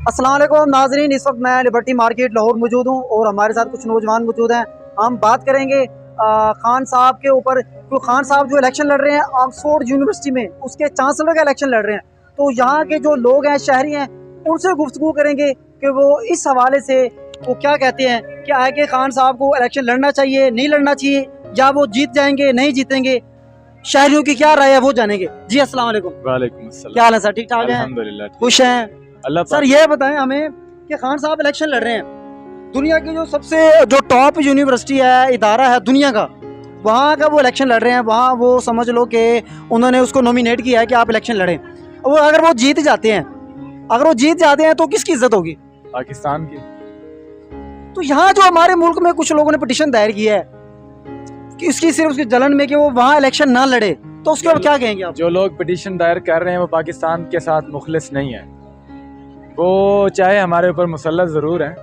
अस्सलाम वालेकुम नाजरीन, इस वक्त मैं लिबर्टी मार्केट लाहौर मौजूद हूँ और हमारे साथ कुछ नौजवान मौजूद हैं। हम बात करेंगे खान साहब के ऊपर। तो खान साहब जो इलेक्शन लड़ रहे हैं ऑक्सफोर्ड यूनिवर्सिटी में, उसके चांसलर का इलेक्शन लड़ रहे हैं। तो यहाँ के जो लोग हैं, शहरी हैं, उनसे गुफ्तगू करेंगे कि वो इस हवाले से वो क्या कहते हैं कि आगे खान साहब को इलेक्शन लड़ना चाहिए, नहीं लड़ना चाहिए, या वो जीत जाएंगे, नहीं जीतेंगे। शहरियों की क्या राय है वो जानेंगे। जी अस्सलाम वालेकुम। वालेकुम अस्सलाम। क्या हाल है सर? ठीक ठाक है? अल्हम्दुलिल्लाह खुश हैं? अल्लाह सर ये बताएं हमें कि खान साहब इलेक्शन लड़ रहे हैं, दुनिया की जो सबसे जो टॉप यूनिवर्सिटी है, इदारा है दुनिया का, वहाँ का वो इलेक्शन लड़ रहे हैं। वहाँ वो समझ लो कि उन्होंने उसको नॉमिनेट किया है कि आप इलेक्शन लड़ें। वो अगर वो जीत जाते हैं, तो किसकी इज्जत होगी? पाकिस्तान की। तो यहाँ जो हमारे मुल्क में कुछ लोगों ने पिटीशन दायर किया है कि इसकी सिर्फ उसकी जलन में कि वो वहाँ इलेक्शन ना लड़े, तो उसके ऊपर क्या कहेंगे आप? जो लोग पिटीशन दायर कर रहे हैं वो पाकिस्तान के साथ मुखलिस नहीं है। वो चाहे हमारे ऊपर मुसल्लत ज़रूर है,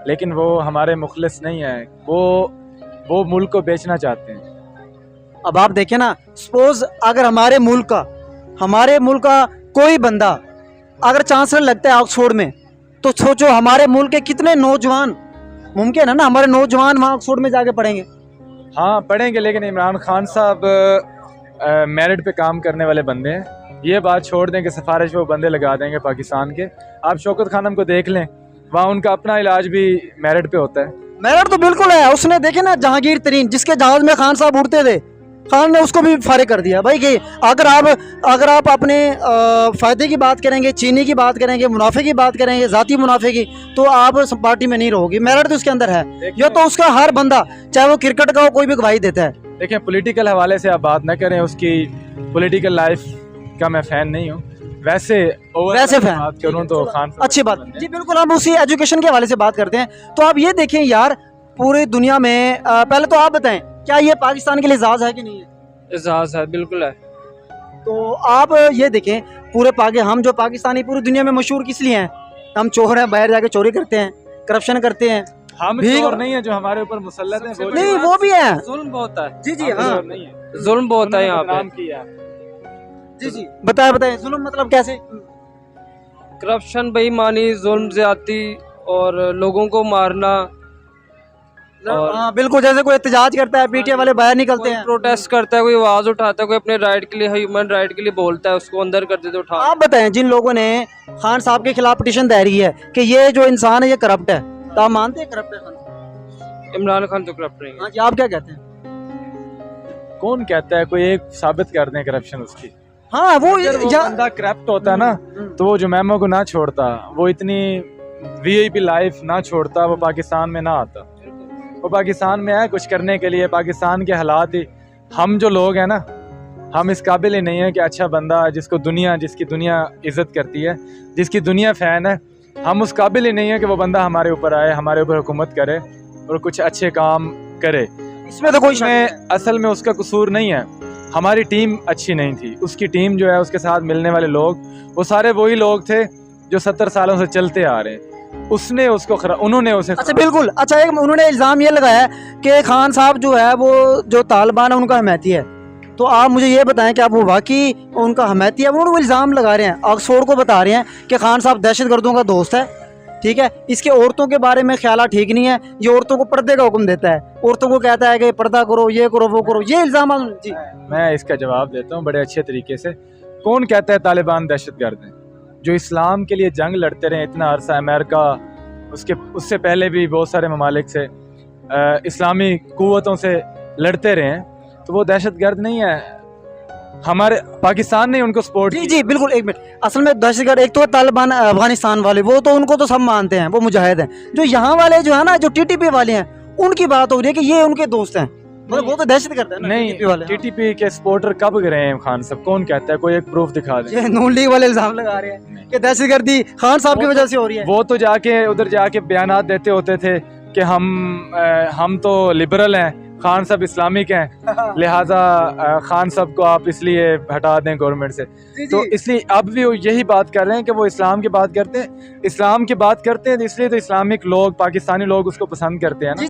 लेकिन वो हमारे मुखलिस नहीं है। वो मुल्क को बेचना चाहते हैं। अब आप देखें ना, सपोज अगर हमारे मुल्क का कोई बंदा अगर चांसलर लगता है ऑक्सफोर्ड में, तो सोचो हमारे मुल्क के कितने नौजवान, मुमकिन है ना हमारे नौजवान वहाँ ऑक्सफोर्ड में जाके पढ़ेंगे। हाँ पढ़ेंगे, लेकिन इमरान खान साहब मेरिट पे काम करने वाले बंदे हैं। ये बात छोड़ दें कि सिफारिश वो बंदे लगा देंगे पाकिस्तान के। आप शौकत खानम को देख लें, वहाँ उनका अपना इलाज भी मेरिट पे होता है। मेरिट तो बिल्कुल है। उसने देखे ना जहांगीर तरीन, जिसके जहाज में खान साहब उड़ते थे, खान ने उसको भी फारिग कर दिया भाई। कि अगर आप अपने फ़ायदे की बात करेंगे, चीनी की बात करेंगे, मुनाफे की बात करेंगे, ज़ाती मुनाफे की, तो आप पार्टी में नहीं रहोगी। मेरिट तो उसके अंदर है। ये तो उसका हर बंदा, चाहे वो क्रिकेट का हो, कोई भी गवाही देता है। देखें, पॉलिटिकल हवाले से आप बात न करें, उसकी पॉलिटिकल लाइफ का मैं फ़ैन नहीं हूँ। वैसे फैन बात करूँ तो खान अच्छी बात जी, बिल्कुल। हम उसी एजुकेशन के हवाले से बात करते हैं। तो आप ये देखें यार, पूरी दुनिया में पहले तो आप बताएं, क्या ये पाकिस्तान के लिए एजाज़ है कि नहीं है? एजाज़ है, बिल्कुल है। तो आप ये देखें, हम जो पाकिस्तानी पूरी दुनिया में मशहूर किस लिए हैं? हम चोर हैं, बाहर जाके चोरी करते हैं, करप्शन करते हैं। हम चोर नहीं है, जो हमारे ऊपर मुसल्लत है नहीं, वो भी है। जुल्म बहुत है। जी जी हाँ, जुल्म बहुत है यहाँ पे। जी बताएं जुल्म मतलब कैसे? करप्शन, बेईमानी, जुल्म, ज्यादती और लोगों को मारना। और हाँ बिल्कुल, जैसे कोई एहतजाज करता है, पीटीआई वाले बाहर निकलते हैं, प्रोटेस्ट करता है, कोई आवाज उठाता है, कोई अपने राइट के लिए, ह्यूमन राइट के लिए बोलता है, उसको अंदर कर देते उठा। आप बताएं, जिन लोगों ने खान साहब के खिलाफ पिटीशन दायर की है कि ये जो इंसान है ये करप्ट है, तो आप मानते हैं करप्ट है? इमरान खान तो करप्ट नहीं है। हाँ जी, आप क्या कहते हैं? कौन कहता है? कोई एक साबित कर दें करप्शन उसकी। हाँ वो बंदा करप्ट होता है ना, तो वो जो मेमो को ना छोड़ता, वो इतनी वीआईपी लाइफ ना छोड़ता, वो पाकिस्तान में ना आता। वो पाकिस्तान में है कुछ करने के लिए। पाकिस्तान के हालात ही, हम जो लोग हैं ना, हम इस काबिल ही नहीं है कि अच्छा बंदा जिसकी दुनिया इज्जत करती है, जिसकी दुनिया फ़ैन है, हम उस काबिल ही नहीं है कि वो बंदा हमारे ऊपर आए, हमारे ऊपर हुकूमत करे और कुछ अच्छे काम करे। इसमें तो कोई असल में उसका कसूर नहीं है। हमारी टीम अच्छी नहीं थी। उसकी टीम जो है, उसके साथ मिलने वाले लोग, वो सारे वही लोग थे जो 70 सालों से चलते आ रहे हैं। उन्होंने उसे अच्छा बिल्कुल। अच्छा, एक उन्होंने इल्ज़ाम ये लगाया कि खान साहब जो है वो जो तालिबान है उनका हमायती है। तो आप मुझे ये बताएं कि आप वो वाकई उनका हमायती है? वो इल्ज़ाम लगा रहे हैं, ऑक्सफोर्ड को बता रहे हैं कि खान साहब दहशतगर्दों का दोस्त है। ठीक है, इसके औरतों के बारे में ख्याल ठीक नहीं है, ये औरतों को पर्दे का हुक्म देता है, औरतों को कहता है कि पर्दा करो, ये करो, वो करो। ये इल्ज़ाम जी, मैं इसका जवाब देता हूँ बड़े अच्छे तरीके से। कौन कहता है तालिबान दहशतगर्द हैं? जो इस्लाम के लिए जंग लड़ते रहे इतना अरसा, अमेरिका, उससे पहले भी बहुत सारे ममालिक से इस्लामी कुव्वतों से लड़ते रहे हैं, तो वो दहशतगर्द नहीं है। हमारे पाकिस्तान ने उनको सपोर्ट जी जी बिल्कुल। एक मिनट, असल में दहशतगर्द एक तो तालिबान अफगानिस्तान वाले, वो तो उनको तो सब मानते हैं, वो मुजाहिद हैं। जो यहाँ वाले जो है ना, जो टीटीपी वाले हैं, उनकी बात हो रही है कि ये उनके दोस्त हैं, मतलब वो तो दहशतगर्द है ना। नहीं, टीटीपी के सपोर्टर कब गए हैं खान साहब? कौन कहता है? कोई एक प्रूफ दिखा दे। ये नून लीग वाले इल्जाम लगा रहे हैं कि दहशतगर्दी खान साहब की वजह से हो रही है। वो तो उधर जाके बयानात देते होते थे कि हम तो लिबरल हैं, खान साहब इस्लामिक हैं, लिहाजा खान साहब को आप इसलिए हटा दें गवर्नमेंट से। तो इसलिए अब भी वो यही बात कर रहे हैं कि वो इस्लाम की बात करते हैं, इसलिए तो इस्लामिक लोग, पाकिस्तानी लोग उसको पसंद करते हैं ना।